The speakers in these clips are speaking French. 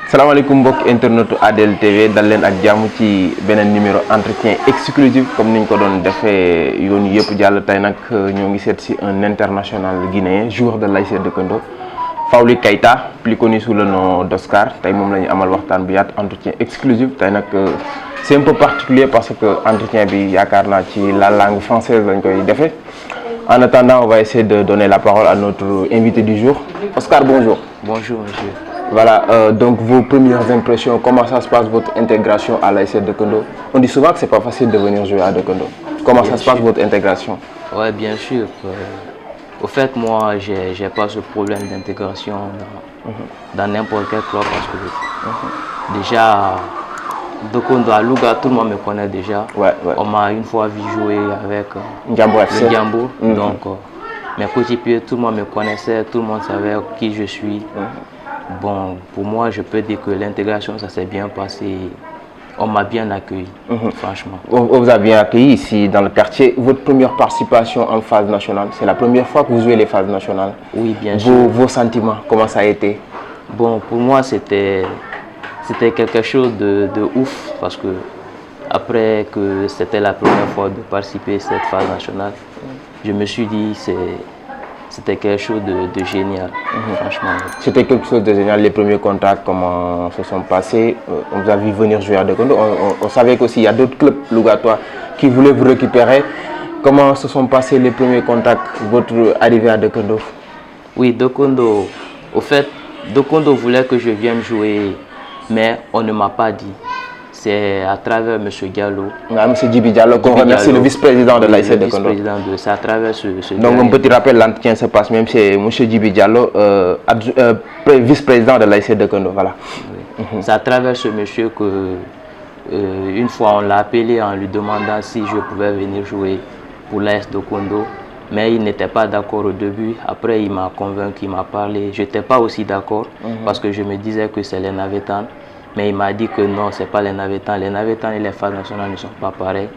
salaamaaleykum mbokk internetu ADL TV dal leen ak jàmm ci beneen numéro entretien exclusif comme niñ ko doon defee yoon yëpp jàll tey nag ñoo ngi seet si un international guinéen joueur de l'ASC Dëkkandoo Fawli Keita plus connu sous le nom d'Oscar tey moom la ñu amal waxtaan bu yaatu entretien exclusif tey nag c'est un peu particulier parce que entretien bi yaakaar naa ci la langue française lañ koy defee. En attendant, on va essayer de donner la parole à notre invité du jour. Oscar, bonjour. Bonjour, monsieur. Voilà, donc vos premières impressions, comment ça se passe votre intégration à l'ASC Dëkkandoo? On dit souvent que c'est pas facile de venir jouer à Dëkkandoo. Comment ça se passe votre intégration? Ouais, bien sûr. Au fait, moi, j'ai pas ce problème d'intégration dans n'importe quel club parce que déjà, Dëkkandoo à Louga, tout le monde me connaît déjà. Ouais. On m'a une fois vu jouer avec Ndiambour FC. le Ndiambour. Donc, mes coéquipiers, tout le monde me connaissait, tout le monde savait qui je suis. Bon, pour moi, je peux dire que l'intégration, ça s'est bien passé. On m'a bien accueilli, franchement. On vous a bien accueilli ici dans le quartier. Votre première participation en phase nationale, c'est la première fois que vous jouez les phases nationales? Oui, bien sûr. Vos sentiments, comment ça a été? Bon, pour moi, c'était quelque chose de ouf parce que après que c'était la première fois de participer à cette phase nationale, je me suis dit c'était quelque chose de génial, franchement. C'était quelque chose de génial. Les premiers contacts, comment se sont passés? On vous a vu venir jouer à Dëkkandoo. On savait qu'aussi il y a d'autres clubs lougatois qui voulaient vous récupérer. Comment se sont passés les premiers contacts, votre arrivée à Dëkkandoo? Oui, Dëkkandoo. Au fait, Dëkkandoo voulait que je vienne jouer, mais on ne m'a pas dit. C'est à travers M. Diallo. M. Djibi Diallo, qu'on remercie, le vice-président de l'ASC Dëkkandoo. C'est à travers ce Donc, un petit rappel, l'entretien se passe même, c'est M. Djibi Diallo, vice-président de l'ASC Dëkkandoo. Voilà. Oui. C'est à travers ce monsieur que, une fois, on l'a appelé en lui demandant si je pouvais venir jouer pour l'AS Dëkkandoo. Mais il n'était pas d'accord au début. Après, il m'a convaincu, il m'a parlé. Je n'étais pas aussi d'accord parce que je me disais que c'est les Navétanes. Mais il m'a dit que non, ce n'est pas les Navétanes. Les Navétanes et les phases nationales ne sont pas pareils.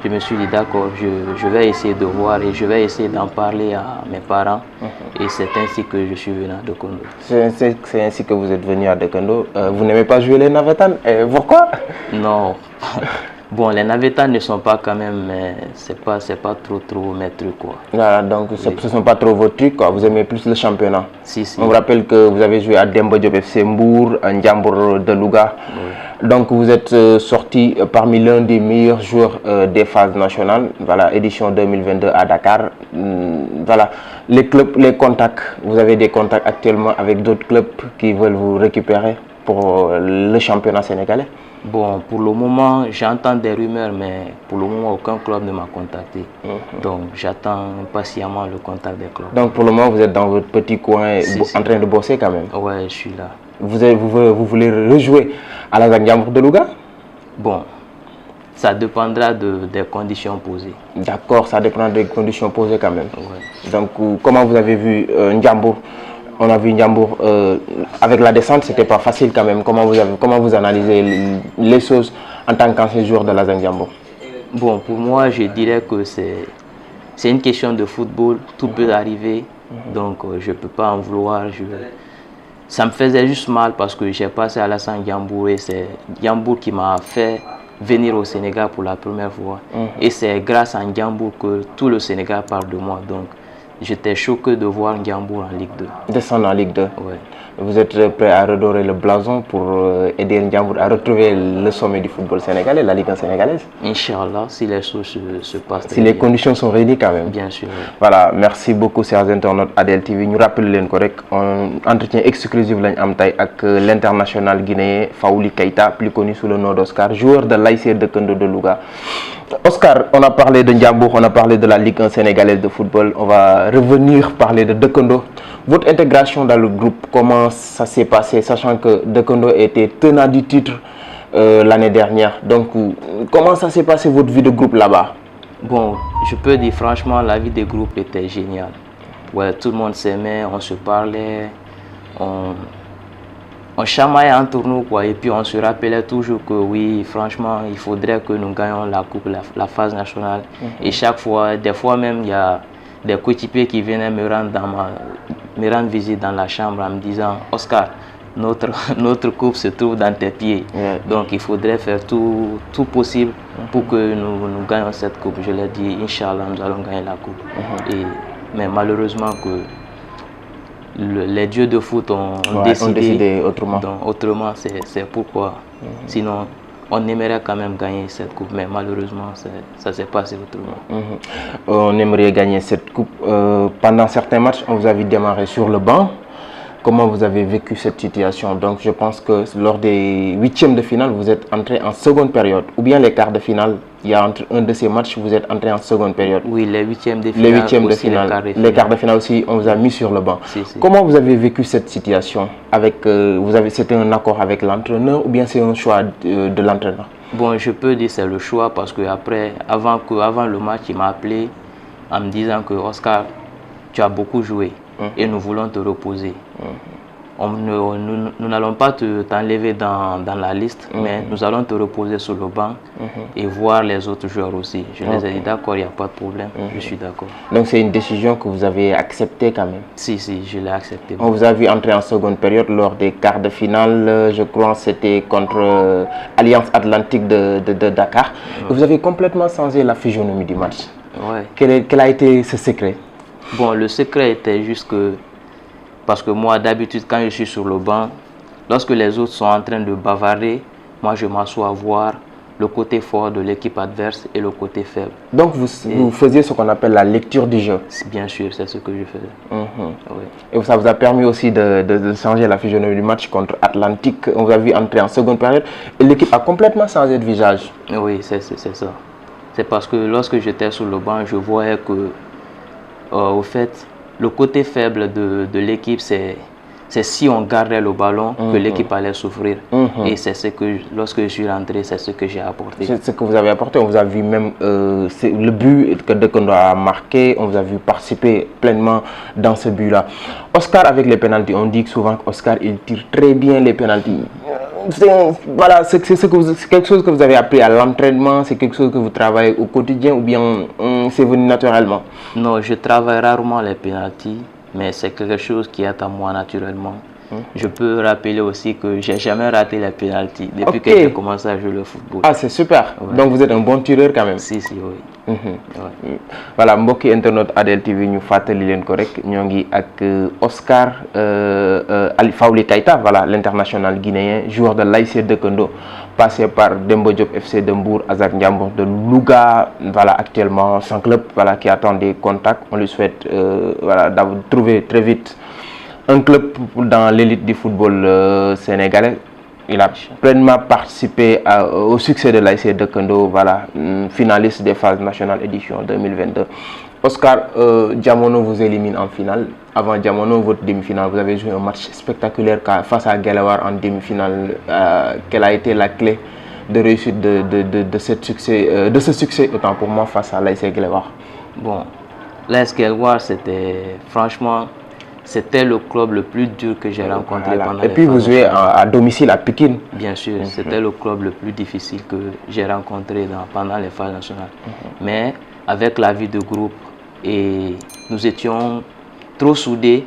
Je me suis dit d'accord, je vais essayer de voir et je vais essayer d'en parler à mes parents. Et c'est ainsi que je suis venu à Dëkkandoo. C'est ainsi que vous êtes venu à Dëkkandoo. Vous n'aimez pas jouer les Navétanes? Pourquoi? Non. Bon, les Navétanes ne sont pas quand même, mais c'est pas trop mes trucs, quoi. Voilà, donc ce ne sont pas trop vos trucs, quoi. Vous aimez plus le championnat. Si. On vous rappelle que vous avez joué à Demba Diop FC Mbour, à Ndiambour de Louga. Oui. Donc vous êtes sorti parmi l'un des meilleurs joueurs des phases nationales. Voilà, édition 2022 à Dakar. Voilà, les clubs, les contacts. Vous avez des contacts actuellement avec d'autres clubs qui veulent vous récupérer pour le championnat sénégalais? Bon, pour le moment, j'entends des rumeurs, mais pour le moment, aucun club ne m'a contacté. Donc, j'attends impatiemment le contact des clubs. Donc, pour le moment, vous êtes dans votre petit coin en train de bosser quand même? Ouais, je suis là. Vous voulez rejouer à la Ndiambour de Louga? Bon, ça dépendra des conditions posées. D'accord, ça dépendra des conditions posées quand même. Ouais. Donc, comment vous avez vu Ndiambour? On a vu Ndiambour avec la descente, c'était pas facile quand même. Comment vous analysez les choses en tant qu'ancien joueur de la Ndiambour? Bon, pour moi, je dirais que c'est une question de football. Tout peut arriver, donc je peux pas en vouloir. Ça me faisait juste mal parce que j'ai passé à la Ndiambour et c'est Ndiambour qui m'a fait venir au Sénégal pour la première fois. Et c'est grâce à Ndiambour que tout le Sénégal parle de moi. Donc, j'étais choqué de voir Ndiambour en Ligue 2. Descendre en Ligue 2? Oui. Vous êtes prêt à redorer le blason pour aider Ndiambour à retrouver le sommet du football sénégalais, la Ligue 1 sénégalaise? Inch'Allah, si les choses se passent. Si les conditions sont réunies quand même. Bien sûr. Oui. Voilà, merci beaucoup chers internautes ADL TV. Nous rappelons correct, un entretien exclusif avec l'international guinéen Fawli Keita, plus connu sous le nom d'Oscar, joueur de l'ASC Dëkkandoo de Louga. Oscar, on a parlé de Ndiambour, on a parlé de la Ligue 1 sénégalaise de football. On va revenir parler de Dëkkandoo. Votre intégration dans le groupe, comment ça s'est passé, sachant que Dëkkandoo était tenant du titre l'année dernière. Donc, comment ça s'est passé votre vie de groupe là-bas? Bon, je peux dire franchement, la vie de groupe était géniale. Ouais, tout le monde s'aimait, on se parlait, on chamaillait entre nous, quoi, et puis on se rappelait toujours que oui, franchement, il faudrait que nous gagnions la coupe, la phase nationale. Et chaque fois, des fois même, il y a des coéquipiers qui venaient me rendre visite dans la chambre en me disant « Oscar, notre coupe se trouve dans tes pieds. Ouais. Donc il faudrait faire tout possible pour que nous gagnions cette coupe. Je l'ai dit, Inch'Allah, nous allons gagner la coupe. Mais malheureusement que les dieux de foot ont décidé autrement. Donc, autrement, c'est pourquoi. Sinon, on aimerait quand même gagner cette coupe, mais malheureusement, ça s'est passé autrement. On aimerait gagner cette coupe. Pendant certains matchs, on vous a vu démarrer sur le banc. Comment vous avez vécu cette situation? Donc, je pense que lors des huitièmes de finale, vous êtes entré en seconde période. Ou bien les quarts de finale, il y a entre un de ces matchs, vous êtes entré en seconde période. Oui, les huitièmes de finale. Les quarts de finale aussi, on vous a mis sur le banc. Si. Comment vous avez vécu cette situation? C'était un accord avec l'entraîneur ou bien c'est un choix de l'entraîneur? Bon, je peux dire c'est le choix parce que avant le match, il m'a appelé en me disant que Oscar, tu as beaucoup joué et nous voulons te reposer. Nous n'allons pas t'enlever dans la liste, mais nous allons te reposer sur le banc et voir les autres joueurs aussi. Je les ai dit d'accord, il n'y a pas de problème, je suis d'accord. Donc c'est une décision que vous avez acceptée quand même? Si, je l'ai acceptée. On vous a vu entrer en seconde période lors des quarts de finale, je crois que c'était contre Alliance Atlantique de Dakar. Vous avez complètement changé la physionomie du match. Quel a été ce secret? Bon, le secret était juste que parce que moi, d'habitude, quand je suis sur le banc, lorsque les autres sont en train de bavarder, moi, je m'assois à voir le côté fort de l'équipe adverse et le côté faible. Donc, vous faisiez ce qu'on appelle la lecture du jeu? Bien sûr, c'est ce que je faisais. Et ça vous a permis aussi de changer la physionomie du match contre Atlantique. On vous a vu entrer en seconde période et l'équipe a complètement changé de visage. Oui, c'est ça. C'est parce que lorsque j'étais sur le banc, je voyais que, au fait, le côté faible de l'équipe, c'est si on gardait le ballon que l'équipe allait souffrir. Et c'est ce que, lorsque je suis rentré, c'est ce que j'ai apporté. C'est ce que vous avez apporté. On vous a vu même, le but que Dekondo a marqué, on vous a vu participer pleinement dans ce but-là. Oscar avec les pénaltys, on dit souvent qu'Oscar, il tire très bien les pénaltys. Voilà, c'est quelque chose que vous avez appris à l'entraînement, c'est quelque chose que vous travaillez au quotidien ou bien c'est venu naturellement? Non, je travaille rarement les pénaltys, mais c'est quelque chose qui est à moi naturellement. Je peux rappeler aussi que j'ai jamais raté les pénaltys depuis que j'ai commencé à jouer le football. Ah, c'est super. Donc vous êtes un bon tireur quand même? Si, oui. Voilà, mbokki internet ADL TV ñu fàttali leen ko rek ñoo ngi ak Oscar Ali Fawli Keita, voilà, l'international guinéen, joueur de l'ASC Dekondo, passé par Demba Diop FC de Mbour, Azak Ndiambour de Louga, voilà, actuellement son club, voilà, qui attend des contacts. On lui souhaite voilà, d'avoir trouvé très vite un club dans l'élite du football sénégalais. Il a pleinement participé au succès de l'ASC Dekondo, voilà, finaliste des phases nationales édition 2022. Oscar, Diamono vous élimine en finale. Avant Diamono, votre demi-finale, vous avez joué un match spectaculaire face à Guelewar en demi-finale. Quelle a été la clé de réussite de ce succès, autant pour moi, face à l'ASC Guelewar? Bon, l'ASC Guelewar, c'était le club le plus dur que j'ai rencontré pendant les phases. Et puis vous jouez à domicile à Pikine. Bien sûr, c'était le club le plus difficile que j'ai rencontré pendant les phases nationales. Mais avec la vie de groupe, et nous étions trop soudés,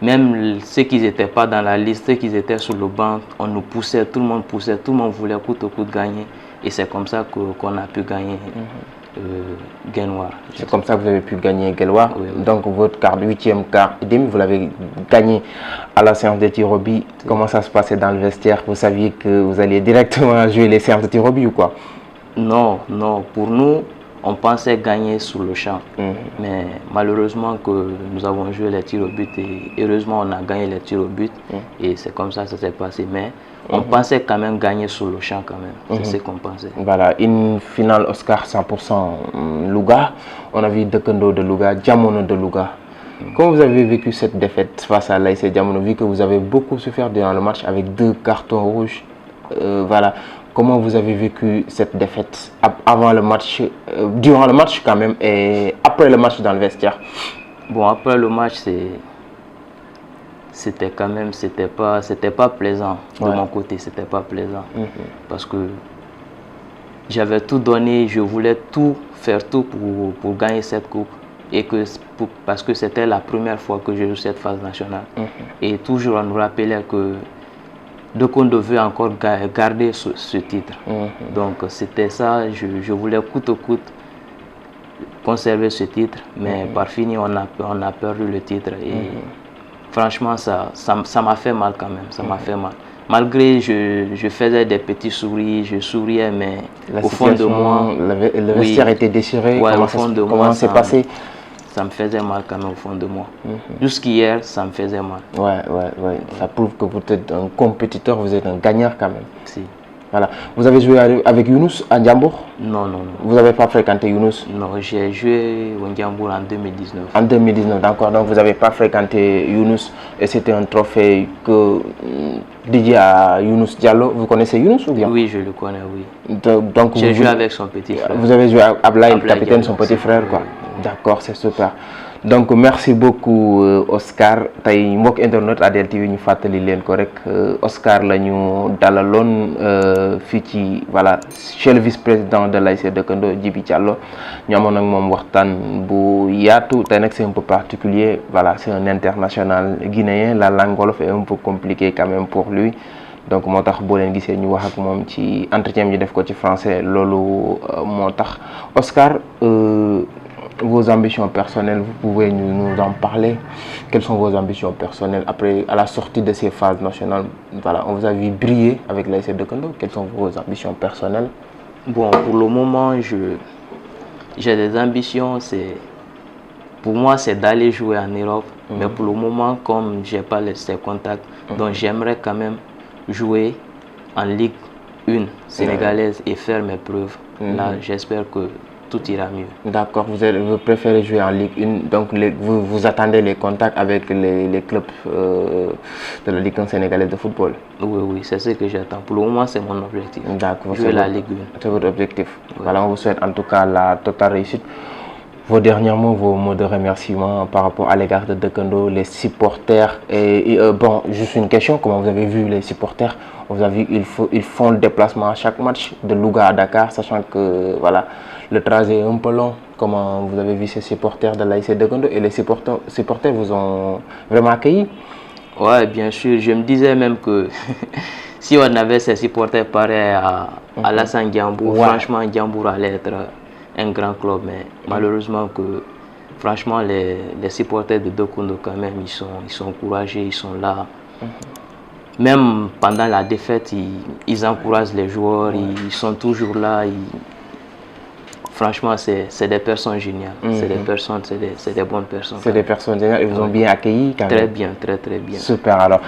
même ceux qui n'étaient pas dans la liste, ceux qui étaient sur le banc, on nous poussait, tout le monde voulait coûte au coûte gagner. Et c'est comme ça qu'on a pu gagner Guelewar. C'est comme ça que vous avez pu gagner Guelewar. Oui. Donc votre huitième quart et demi, vous l'avez gagné à la séance de tir au but. Comment ça se passait dans le vestiaire? Vous saviez que vous alliez directement jouer les séances de tir au but ou quoi? Non, pour nous, on pensait gagner sur le champ. Mais malheureusement que nous avons joué les tirs au but et heureusement on a gagné les tirs au but. Et c'est comme ça que ça s'est passé. Mais on pensait quand même gagner sur le champ quand même. C'est ce qu'on pensait. Voilà, une finale Oscar 100% Louga. On a vu Dekondo de Louga, Diamono de Louga. Comment vous avez vécu cette défaite face à l'ASC Diamono, vu que vous avez beaucoup souffert durant le match avec 2 cartons rouges? Voilà. Comment vous avez vécu cette défaite avant le match, durant le match quand même, et après le match dans le vestiaire? Bon, après le match, c'était pas plaisant de mon côté, c'était pas plaisant. Parce que j'avais tout donné, je voulais faire tout pour gagner cette coupe. Et parce que c'était la première fois que je joue cette phase nationale. Et toujours on nous rappelait que Dekondo veut encore garder ce titre. Donc c'était ça, je voulais coûte que coûte conserver ce titre, mais par fini on a perdu le titre et franchement ça m'a fait mal quand même, ça m'a fait mal. Malgré je faisais des petits sourires, je souriais, mais au fond de moi, le vestiaire était déchiré. Ouais, au fond de moi, comment c'est passé? Ça me faisait mal quand même au fond de moi. Jusqu'hier, ça me faisait mal. Ouais. Ça prouve que vous êtes un compétiteur, vous êtes un gagnant quand même. Si. Voilà. Vous avez joué avec Younous à Ndiambour? Non. Vous n'avez pas fréquenté Younous? Non, j'ai joué au Ndiambour en 2019. En 2019, d'accord. Donc vous n'avez pas fréquenté Younous et c'était un trophée que dédié à Younous Diallo. Vous connaissez Younous ou bien? Oui, je le connais, oui. Donc j'ai joué avec son petit frère. Vous avez joué avec Ablaye, le capitaine, son petit frère, quoi. D'accord, c'est super. Donc merci beaucoup Oscar. Tay mbok internet ADL TV ñu fatali len ko rek Oscar lañu dalalon fi ci voilà chez le vice-président de l'ASC Deukendo Djibi Diallo ñu amon ak mom waxtan bu yaatu tay nak c'est un peu particulier, voilà, c'est un international guinéen, la langue wolof est un peu compliquée quand même pour lui. Donc motax bo len gisé ñu wax ak mom ci entretien ñu def ko ci français lolu motax Oscar vos ambitions personnelles, vous pouvez nous en parler? Quelles sont vos ambitions personnelles après, à la sortie de ces phases nationales? Voilà, on vous a vu briller avec l'ASC Deukendo. Quelles sont vos ambitions personnelles? Bon, pour le moment, j'ai des ambitions. Pour moi, c'est d'aller jouer en Europe. Mais pour le moment, comme j'ai pas ces contacts, donc j'aimerais quand même jouer en Ligue 1 sénégalaise et faire mes preuves. Là, j'espère que tout ira mieux. D'accord, vous préférez jouer en Ligue 1, donc vous attendez les contacts avec les clubs de la Ligue 1 sénégalaise de football? Oui, c'est ce que j'attends. Pour le moment, c'est mon objectif. D'accord, jouer la Ligue 1. C'est votre objectif. Oui. Voilà, on vous souhaite en tout cas la totale réussite. Vos derniers mots, vos mots de remerciement par rapport à l'égard de Deukendo, les supporters. Bon, juste une question, comment vous avez vu les supporters? Vous avez vu, ils font le déplacement à chaque match de Louga à Dakar, sachant que voilà, le trajet est un peu long. Comment vous avez vu ces supporters de l'ASC Deukendo et les supporters vous ont vraiment accueilli? Ouais, bien sûr. Je me disais même que si on avait ces supporters pareils à Lassana Ndiambour, franchement, Ndiambour allait être un grand club. Mais malheureusement, franchement, les supporters de Deukendo, quand même, ils sont encouragés, ils sont là. Même pendant la défaite, ils encouragent les joueurs, ils sont toujours là. Franchement, c'est des personnes géniales. C'est des personnes, c'est des bonnes personnes. C'est des personnes géniales. Ils vous ont bien accueilli quand même. Très bien, très bien. Super. Alors,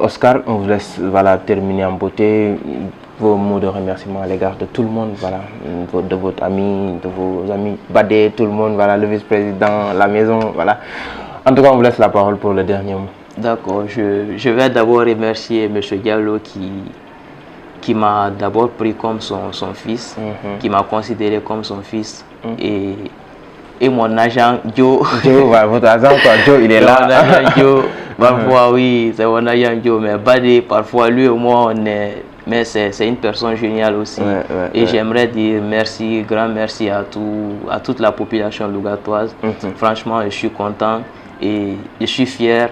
Oscar, on vous laisse terminer en beauté. Vos mots de remerciement à l'égard de tout le monde, voilà, de votre ami, de vos amis Badé, tout le monde, voilà, le vice-président, la maison, voilà. En tout cas, on vous laisse la parole pour le dernier mot. D'accord. Je vais d'abord remercier M. Diallo qui m'a d'abord pris comme son fils, qui m'a considéré comme son fils. Et mon agent Joe. Joe, votre agent, quoi. Joe, il est là. Mon agent Joe, parfois oui, c'est mon agent Joe, mais Badé, parfois lui et moi, on est... Mais c'est une personne géniale aussi. Et j'aimerais dire merci, grand merci à toute la population lougatoise. Franchement, je suis content et je suis fier.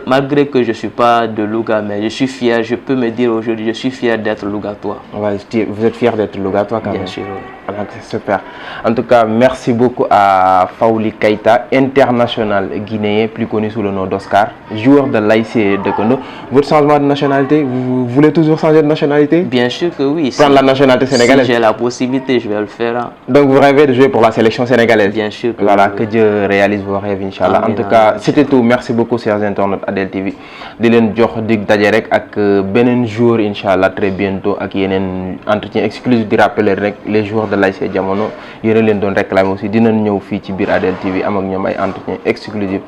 Malgré que je ne suis pas de Louga, mais je suis fier, je peux me dire aujourd'hui, je suis fier d'être lougatois. Ouais, vous êtes fier d'être lougatois quand même? Bien sûr, oui. C'est super. En tout cas, merci beaucoup à Fawli Keita, international guinéen, plus connu sous le nom d'Oscar, joueur de l'ASC Deukendo. Votre changement de nationalité, vous voulez toujours changer de nationalité? Bien sûr que oui. Prendre la nationalité sénégalaise? Si j'ai la possibilité, je vais le faire. Donc vous rêvez de jouer pour la sélection sénégalaise? Bien sûr que voilà, oui. Que Dieu réalise vos rêves, Inch'Allah. En tout cas, c'était tout. Merci beaucoup, chers internautes ADL TV. Di len jox dig daje rek ak benen jour Inch'Allah très bientôt ak yenen entretien exclusif di rappeler rek les joueurs de l'ASC Jamono yéen leen doon réclamer aussi dinañ ñëw fii ci biir ADL TV am ak ñoom ay entretien exclusif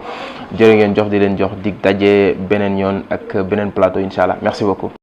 jërë ngeen jox di leen jox dig daje beneen yoon ak beneen plateau Inch'Allah. Merci beaucoup.